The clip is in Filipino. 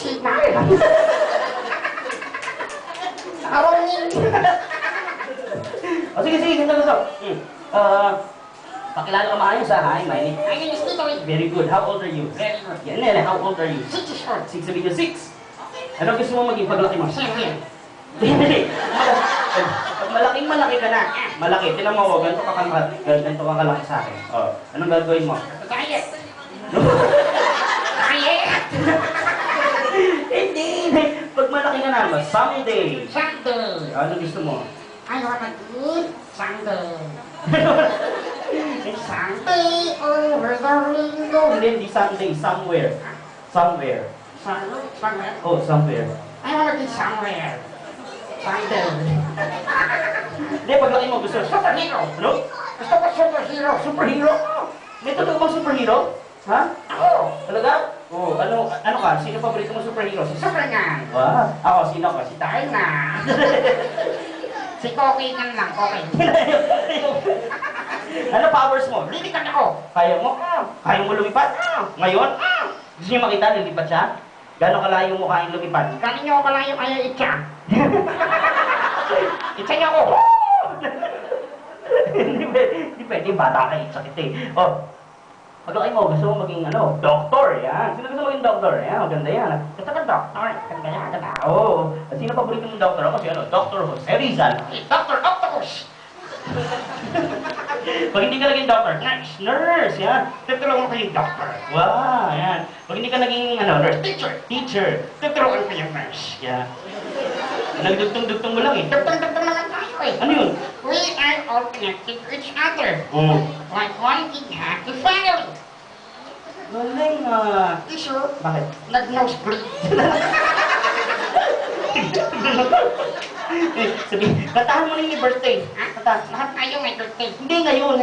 signal. Karongin. O sige, ganito. Pakilala ka maayos ha. Hi, my name. My name is Titoy. Very good. How old are you? Very good. Yan, Nele, how old are you? 6 years old. 6, sabihin niyo 6. Ano gusto mo maging paglaki mo? Seven. Hindi. Pag malaki ka na. Malaki. Tinan mo, ganito ka kalaki sa akin. Oh, anong gagawin mo? Diet. Diet. Hindi. Pag malaki ka na, someday. Sunday. Ano gusto mo? I wanna eat Sunday. Sunday over the window. Hindi Sunday, somewhere. Somewhere. Somewhere. Oh, somewhere. I wanna be somewhere. Sunday. Hindi, paglaki mo, gusto. Superhero. Ano? Gusto ko superhero. Superhero? May totoo bang superhero? Ha? Ako. Talaga? Oh, ano ka? Sino paborito mo superhero? Si Superman. Wow. Ako, sino ka? Si Dahil na. Si Koki lang, Koki. Ano powers mo? Lilikan ako. Kaya mo? Kaya mo lumipad? Ngayon? Gusto niyo makita, lilipad siya? Gano'ng kalayo mo kayang lumipad? Galing niyo ako kalayo kaya itcha. Itcha niyo ako. Hindi pwede, bata ka, sakit eh. Oh, paglaki mo, gusto mo maging doktor, yan. Sino gusto maging doktor? Yan, maganda yan. Gusto ko doktor. Ganda yan, ganda. Oo. At sino paborito mong doktor? Ako si Dr. Jose Rizal. Dr. Octopus. Pag hindi ka naging doctor, nurse, yan. Tutulungan ko yung doctor. Wow, yan. Pag hindi ka naging, nurse, teacher. Tutulungan ko yung nurse. Yan. Nagdugtong-dugtong mo lang eh. Dugtong-dugtong naman tayo eh. Ano yun? We are all connected to each other. Oo. Like one big happy family. Galing Issue, Bakit? nag-nosebleed. Sabi, kantahan mo na yung birthday. Ha? Kanta. Lahat tayo may birthday. Hindi ngayon.